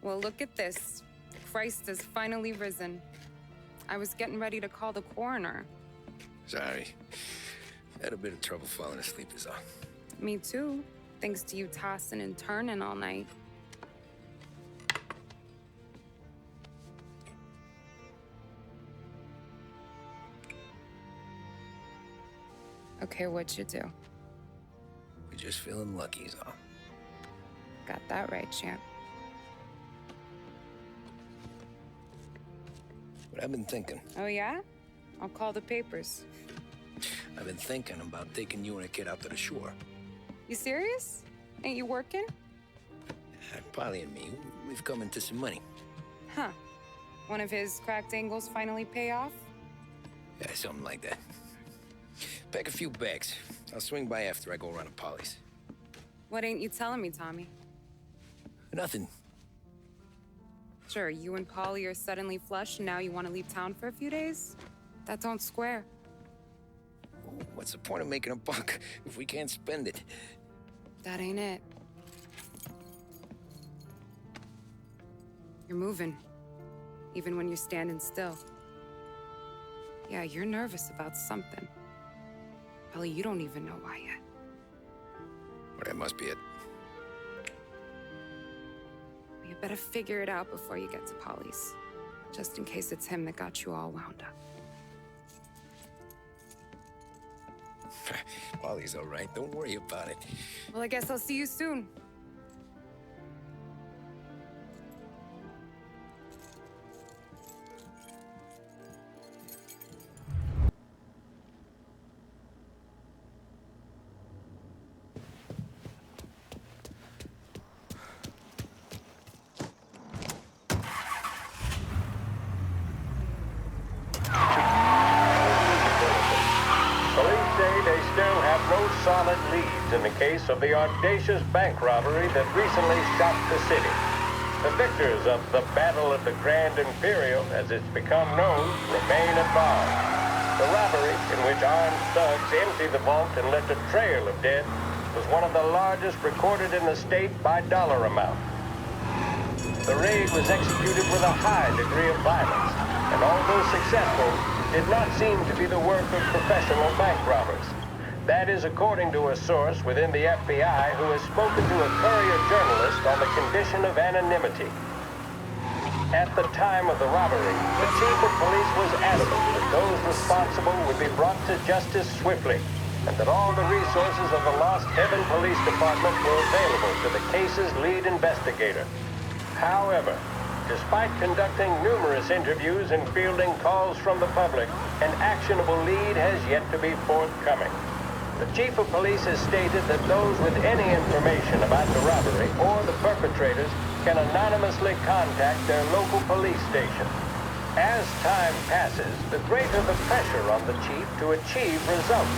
Well, look at this. Christ has finally risen. I was getting ready to call the coroner. Sorry. Had a bit of trouble falling asleep is all. Me too, thanks to you tossing and turning all night. Okay, what'd you do? We're just feeling lucky is all. Got that right, champ. But I've been thinking. Oh, yeah? I'll call the papers. I've been thinking about taking you and a kid out to the shore. You serious? Ain't you working? Polly and me, we've come into some money. Huh. One of his cracked angles finally pay off? Yeah, something like that. Pack a few bags. I'll swing by after I go around to Polly's. What ain't you telling me, Tommy? Nothing. Sure, you and Polly are suddenly flush and now you want to leave town for a few days? That don't square. What's the point of making a buck if we can't spend it? That ain't it. You're moving, even when you're standing still. Yeah, you're nervous about something. Probably you don't even know why yet. Well, that must be it. You better figure it out before you get to Polly's, just in case it's him that got you all wound up. Polly's all right. Don't worry about it. Well, I guess I'll see you soon. Solid leads in the case of the audacious bank robbery that recently shocked the city. The victors of the Battle of the Grand Imperial, as it's become known, remain at large. The robbery, in which armed thugs emptied the vault and left a trail of dead, was one of the largest recorded in the state by dollar amount. The raid was executed with a high degree of violence, and although successful, did not seem to be the work of professional bank robbers. That is according to a source within the FBI who has spoken to a Courier journalist on the condition of anonymity. At the time of the robbery, the chief of police was adamant that those responsible would be brought to justice swiftly, and that all the resources of the Lost Heaven Police Department were available to the case's lead investigator. However, despite conducting numerous interviews and fielding calls from the public, an actionable lead has yet to be forthcoming. The chief of police has stated that those with any information about the robbery or the perpetrators can anonymously contact their local police station. As time passes, the greater the pressure on the chief to achieve results.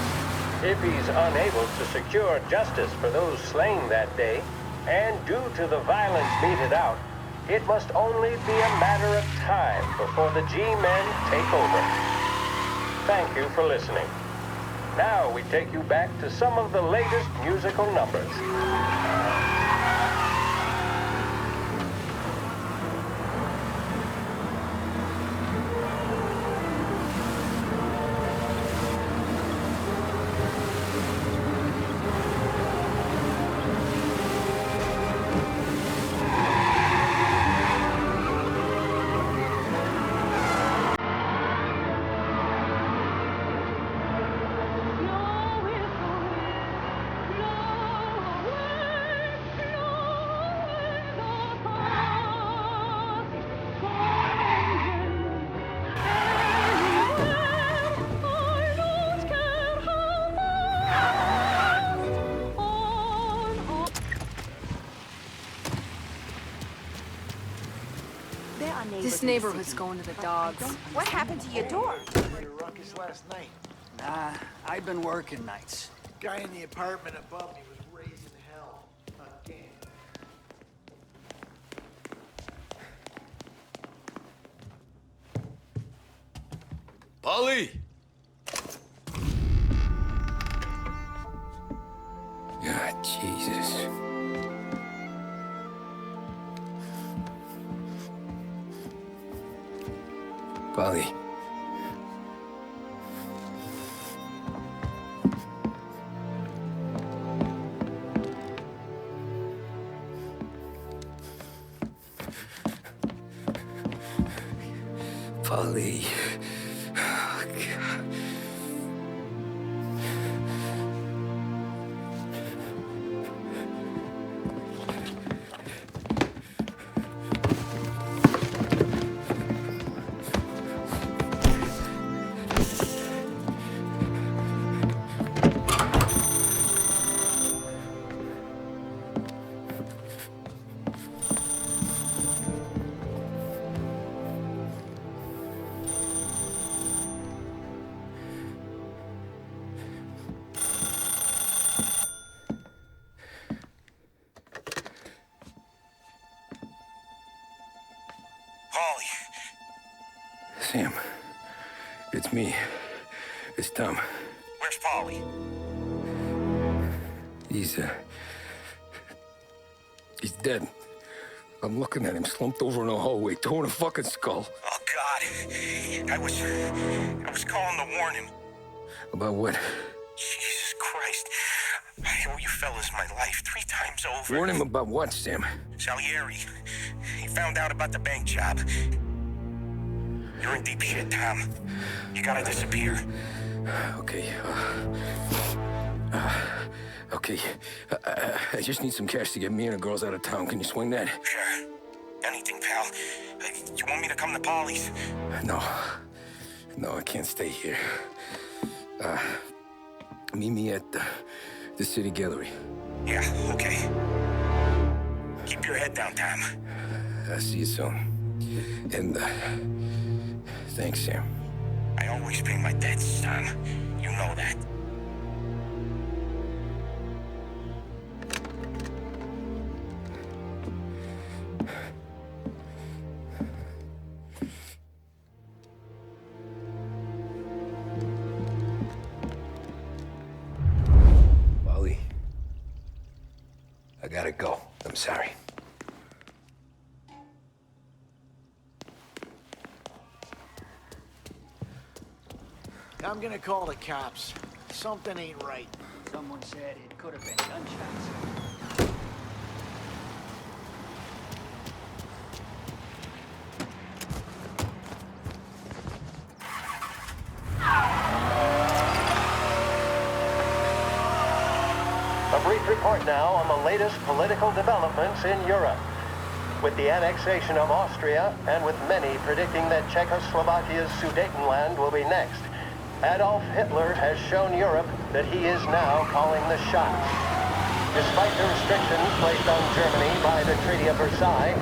If he's unable to secure justice for those slain that day, and due to the violence meted out, it must only be a matter of time before the G-men take over. Thank you for listening. Now we take you back to some of the latest musical numbers. This neighborhood's going to the dogs. What happened to your door? Pretty ruckus last night. Nah, I've been working nights. Guy in the apartment above me was raising hell again. Polly! God, Jesus. Polly. Polly. Oh, God. Paulie. Sam, it's me. It's Tom. Where's Paulie? He's dead. I'm looking at him slumped over in a hallway, torn a fucking skull. Oh, God. I was calling to warn him. About what? Jesus Christ. I owe you fellas my life 3 times over. Warn him about what, Sam? Salieri. He found out about the bank job. You're in deep shit, Tom. You gotta disappear. Okay. Okay. I just need some cash to get me and the girls out of town. Can you swing that? Sure. Anything, pal. You want me to come to Paulie's? No. No, I can't stay here. Meet me at the city gallery. Yeah, okay. Keep your head down, Tom. I'll see you soon. And, thanks, Sam. I always pay my debts, Tom. You know that. Polly, I gotta go. I'm sorry. I'm gonna call the cops. Something ain't right. Someone said it could have been gunshots. A brief report now on the latest political developments in Europe. With the annexation of Austria, and with many predicting that Czechoslovakia's Sudetenland will be next, Adolf Hitler has shown Europe that he is now calling the shots. Despite the restrictions placed on Germany by the Treaty of Versailles,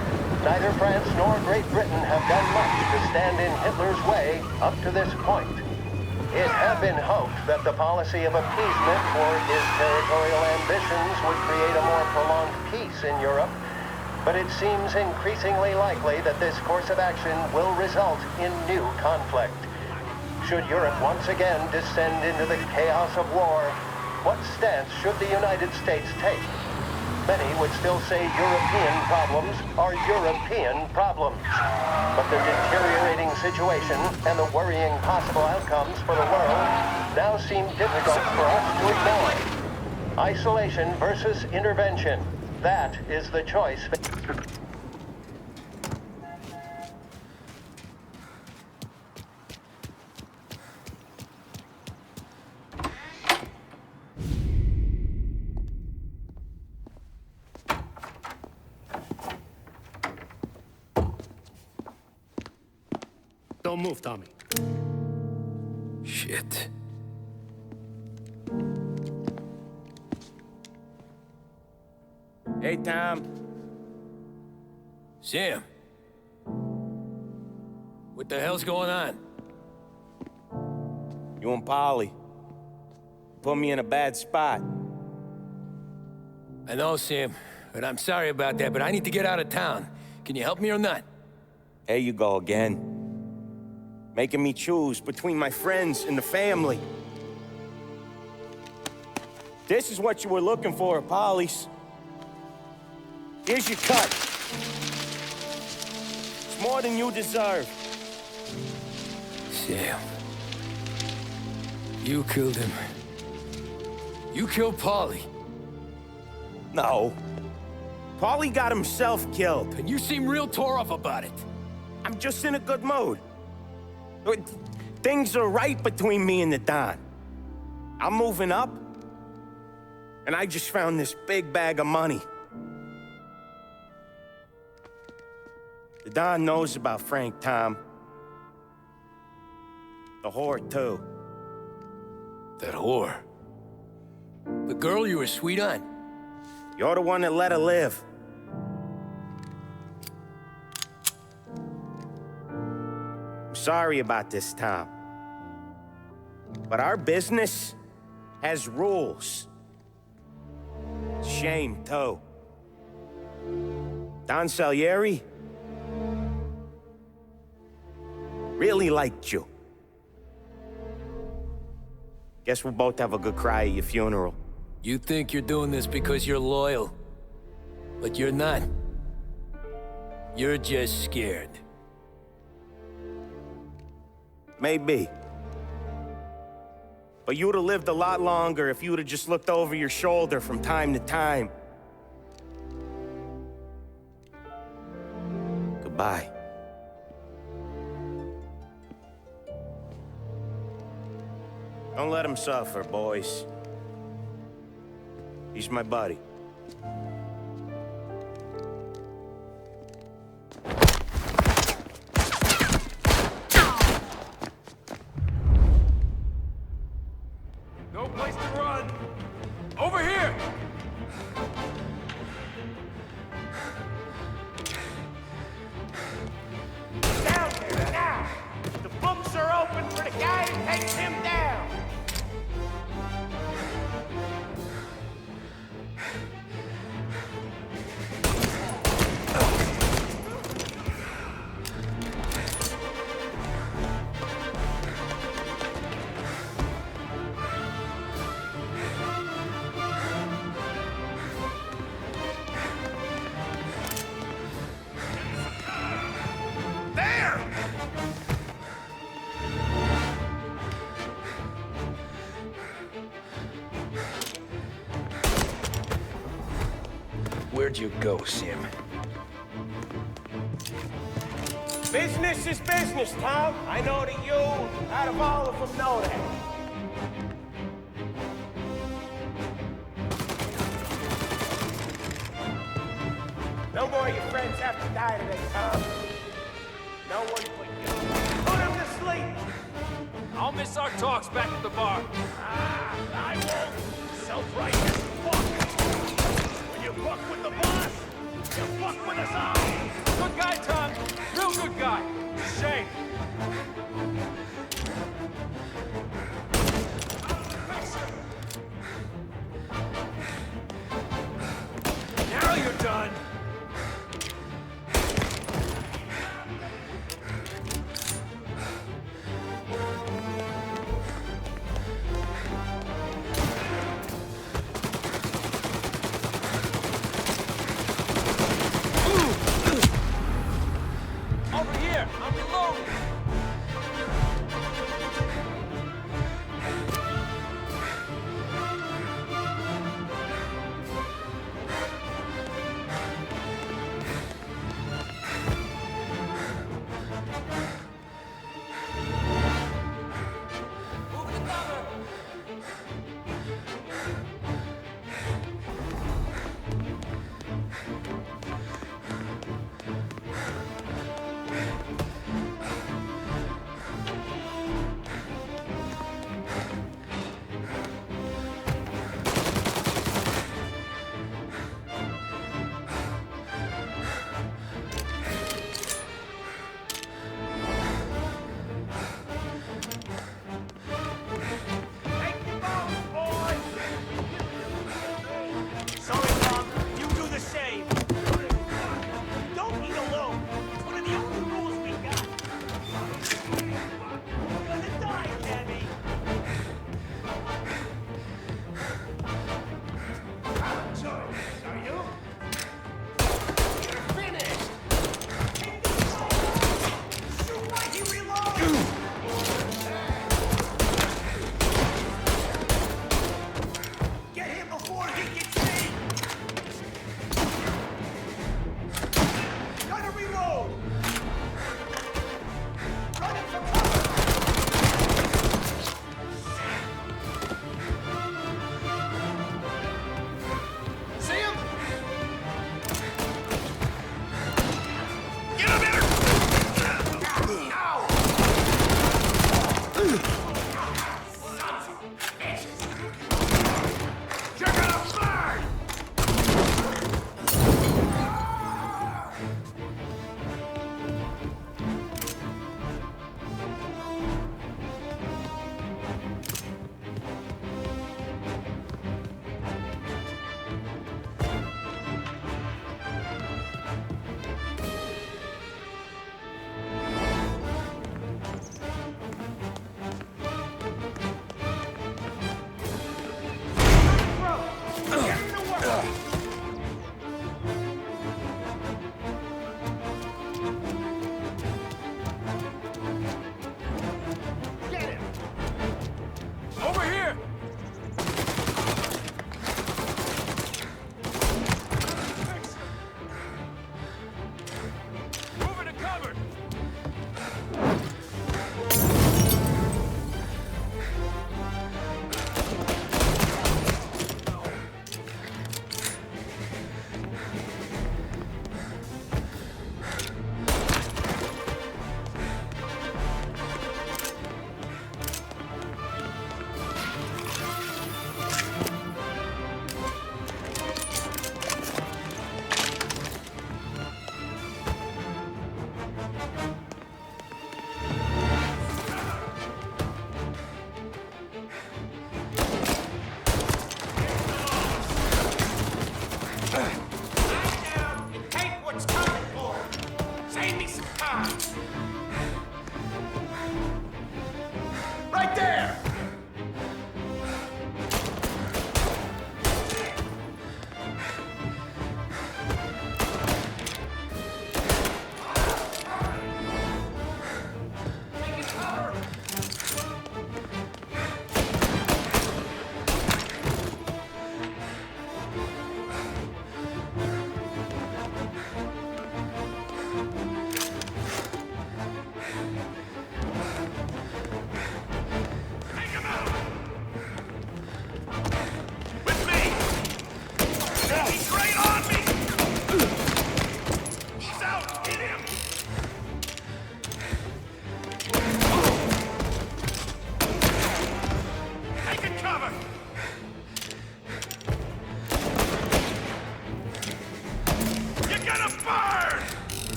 neither France nor Great Britain have done much to stand in Hitler's way up to this point. It had been hoped that the policy of appeasement for his territorial ambitions would create a more prolonged peace in Europe, but it seems increasingly likely that this course of action will result in new conflict. Should Europe once again descend into the chaos of war, what stance should the United States take? Many would still say European problems are European problems. But the deteriorating situation and the worrying possible outcomes for the world now seem difficult for us to ignore. Isolation versus intervention. That is the choice. Don't move, Tommy. Shit. Hey, Tom. Sam. What the hell's going on? You and Polly put me in a bad spot. I know, Sam, but I'm sorry about that, but I need to get out of town. Can you help me or not? There you go again. Making me choose between my friends and the family. This is what you were looking for, Polly's. Here's your cut. It's more than you deserve. Sam. You killed him. You killed Paulie. No. Paulie got himself killed. And you seem real tore up about it. I'm just in a good mood. Things are right between me and the Don. I'm moving up, and I just found this big bag of money. The Don knows about Frank, Tom. The whore, too. That whore? The girl you were sweet on? You're the one that let her live. I'm sorry about this, Tom. But our business has rules. Shame, too. Don Salieri really liked you. Guess we'll both have a good cry at your funeral. You think you're doing this because you're loyal, but you're not. You're just scared. Maybe. But you'd have lived a lot longer if you'd have just looked over your shoulder from time to time. Goodbye. Don't let him suffer, boys. He's my buddy. No place to run! Over here! Down there now! The books are open for the guy who takes him down! Where'd you go, Sam? Business is business, Tom. I know that you, out of all of them, know that. No more of your friends have to die today, Tom. No one but you. Put him to sleep! I'll miss our talks back at the bar. I won't. Self-righteous fuck. When you fuck with the boss, you fuck with us all. Good guy, Tom. Real good guy. Shame. Now you're done! Over here. I'm reloading. down and take what's coming for him. Save me some time. Right there!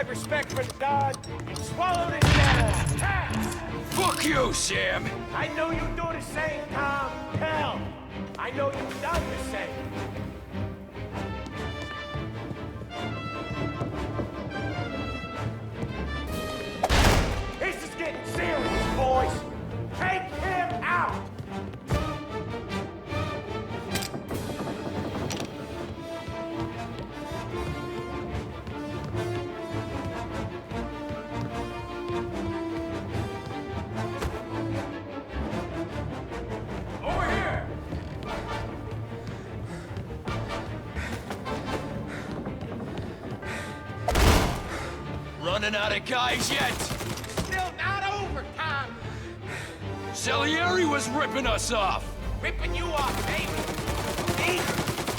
Respect for the dog, you swallowed it down. Cats! Fuck you, Sam! I know you do the same, Tom. Hell, I know you've done the same. This is getting serious, boys. Take him out! Running out of guys yet? Still not over, Tom. Salieri was ripping us off. Ripping you off, baby. Me?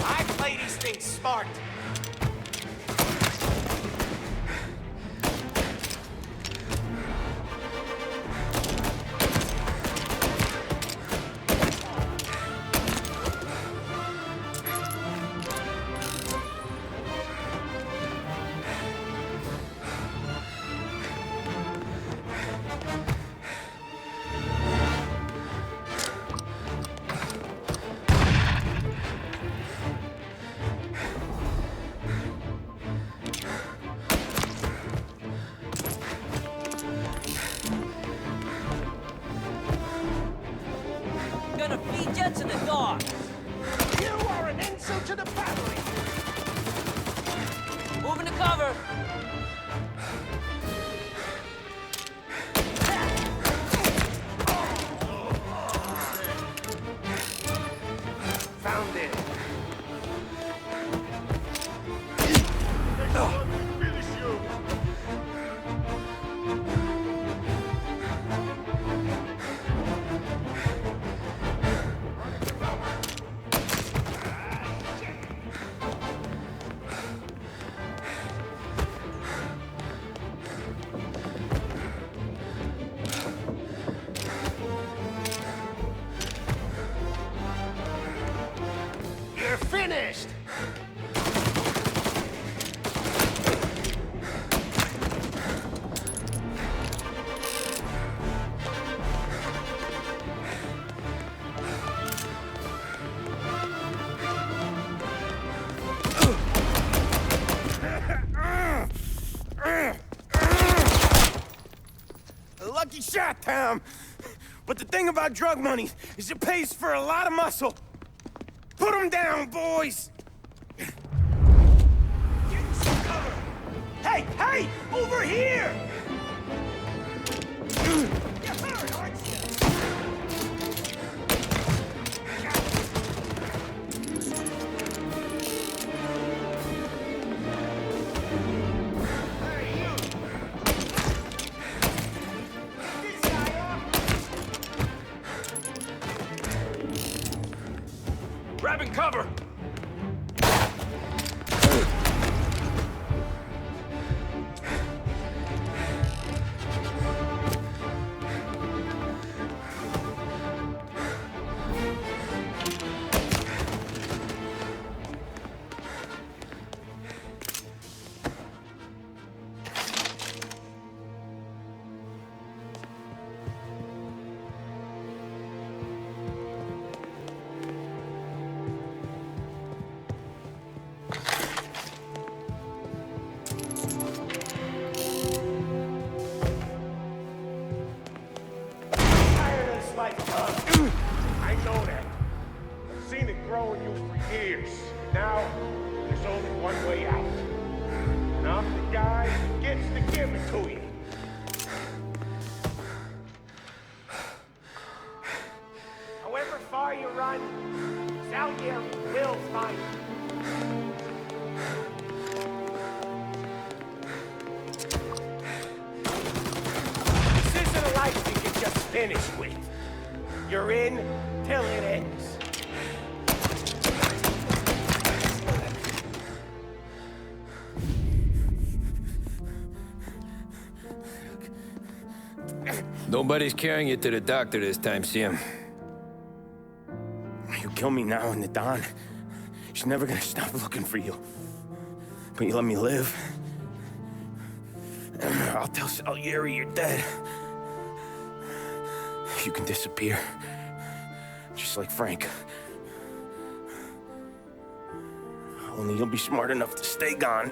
I play these things smart. To the dog. You are an insult to the family. Moving to cover. Found it. You're finished! A lucky shot, Tom. But the thing about drug money is it pays for a lot of muscle. Put him down, boys! Get some cover! Hey, hey! Over here! You're hurt, aren't you? Hey, you! This guy off! Grabbing cover! Now, there's only one way out. And I'm the guy who gets to give it to you. However far you run, Salieri will find you. This isn't a life you can just finish with. You're in till it ends. Nobody's carrying you to the doctor this time, Sam. You kill me now in the dawn. She's never gonna stop looking for you. But you let me live. I'll tell Salieri you're dead. You can disappear. Just like Frank. Only you'll be smart enough to stay gone.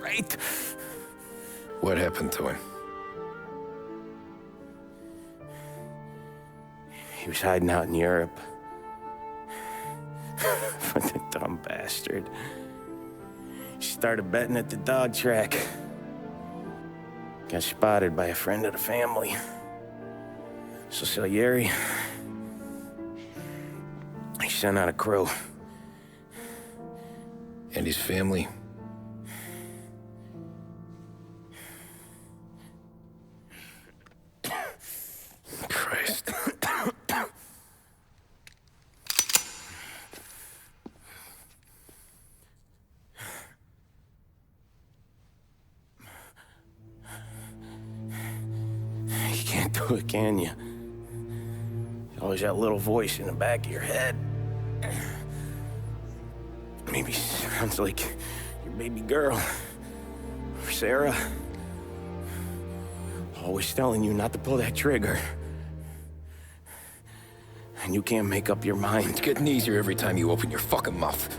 Right? What happened to him? He was hiding out in Europe. But the dumb bastard. He started betting at the dog track. Got spotted by a friend of the family. So Salieri, he sent out a crew. And his family? Christ. You can't do it, can you? Always that little voice in the back of your head. Maybe sounds like your baby girl. Or Sarah. Always telling you not to pull that trigger. And you can't make up your mind. It's getting easier every time you open your fucking mouth.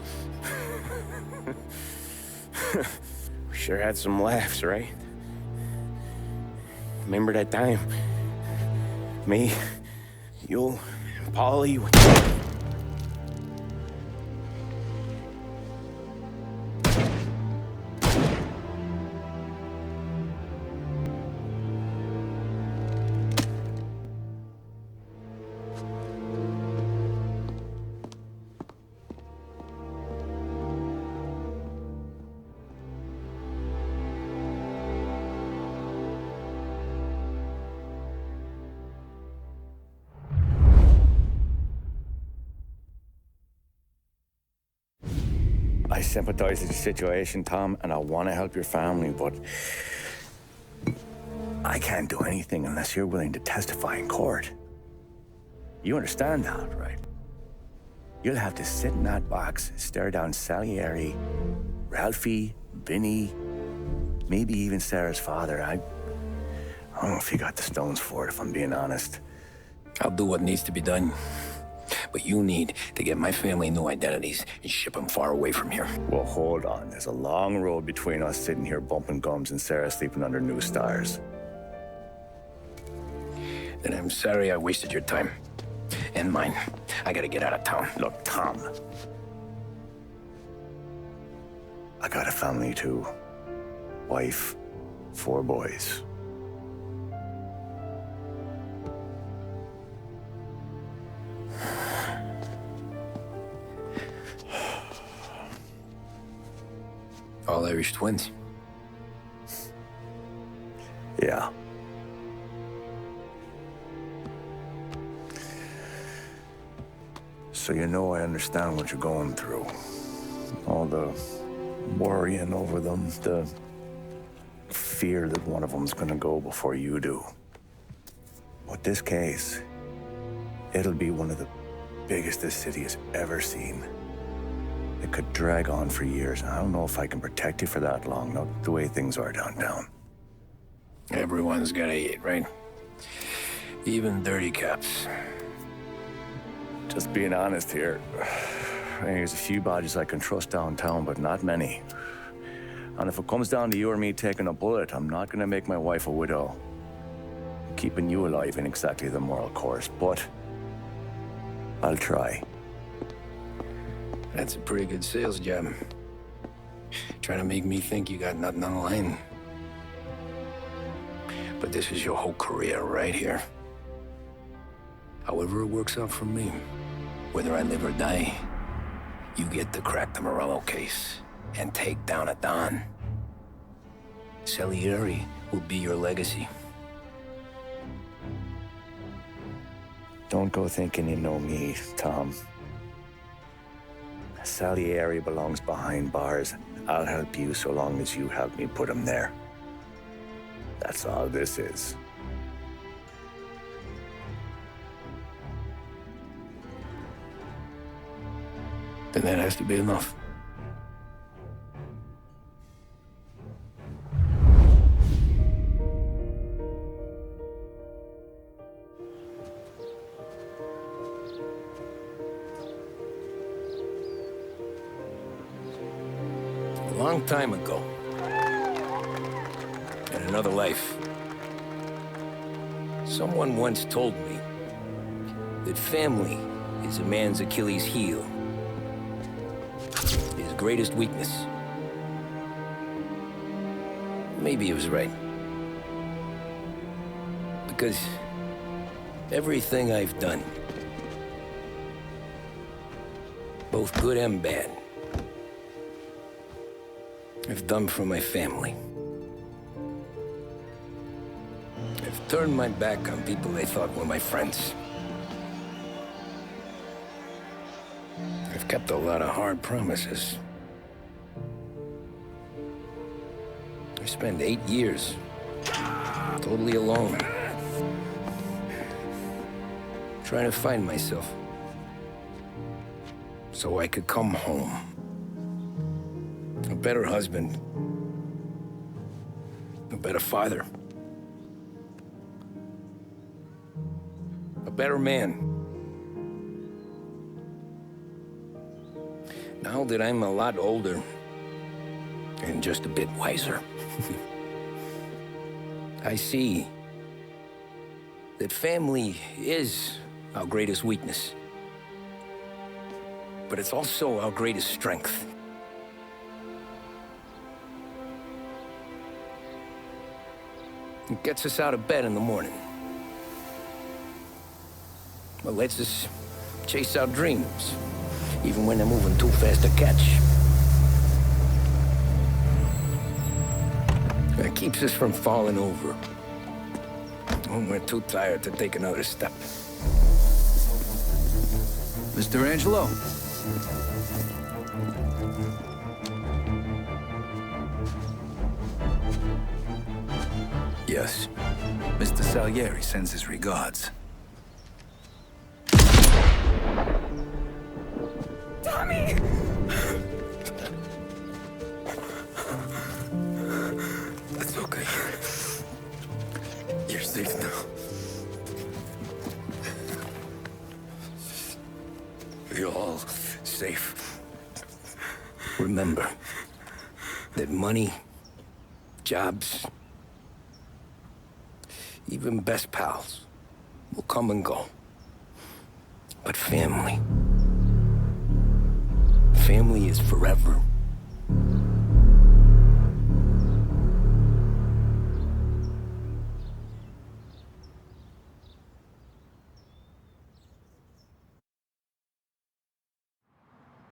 We sure had some laughs, right? Remember that time? Me, you, and Paulie. I sympathize with the situation, Tom, and I want to help your family, but I can't do anything unless you're willing to testify in court. You understand that, right? You'll have to sit in that box, stare down Salieri, Ralphie, Vinny, maybe even Sarah's father. I don't know if you got the stones for it, if I'm being honest. I'll do what needs to be done. But you need to get my family new identities and ship them far away from here. Well, hold on. There's a long road between us sitting here bumping gums and Sarah sleeping under new stars. Then I'm sorry I wasted your time. And mine. I gotta get out of town. Look, Tom. I got a family too. Wife, 4 boys. All Irish twins. Yeah. So you know I understand what you're going through. All the worrying over them, the fear that one of them's gonna go before you do. But this case, it'll be one of the biggest this city has ever seen. It could drag on for years, and I don't know if I can protect you for that long, not the way things are downtown. Everyone's gotta eat, right? Even dirty cops. Just being honest here, there's a few bodies I can trust downtown, but not many. And if it comes down to you or me taking a bullet, I'm not gonna make my wife a widow. Keeping you alive ain't exactly the moral course, but I'll try. That's a pretty good sales job. Trying to make me think you got nothing on the line. But this is your whole career right here. However it works out for me, whether I live or die, you get to crack the Morello case and take down a Don. Salieri will be your legacy. Don't go thinking you know me, Tom. Salieri belongs behind bars. I'll help you so long as you help me put him there. That's all this is. Then that has to be enough. A long time ago, in another life, someone once told me that family is a man's Achilles heel, his greatest weakness. Maybe he was right. Because everything I've done, both good and bad, I've done for my family. I've turned my back on people I thought were my friends. I've kept a lot of hard promises. I spent 8 years totally alone, trying to find myself so I could come home. A better husband, a better father, a better man. Now that I'm a lot older and just a bit wiser, I see that family is our greatest weakness, but it's also our greatest strength. It gets us out of bed in the morning. It lets us chase our dreams, even when they're moving too fast to catch. It keeps us from falling over when we're too tired to take another step. Mr. Angelo. Yes. Mr. Salieri sends his regards. Tommy! That's okay. You're safe now. You're all safe. Remember that money, jobs, even best pals will come and go. But family is forever.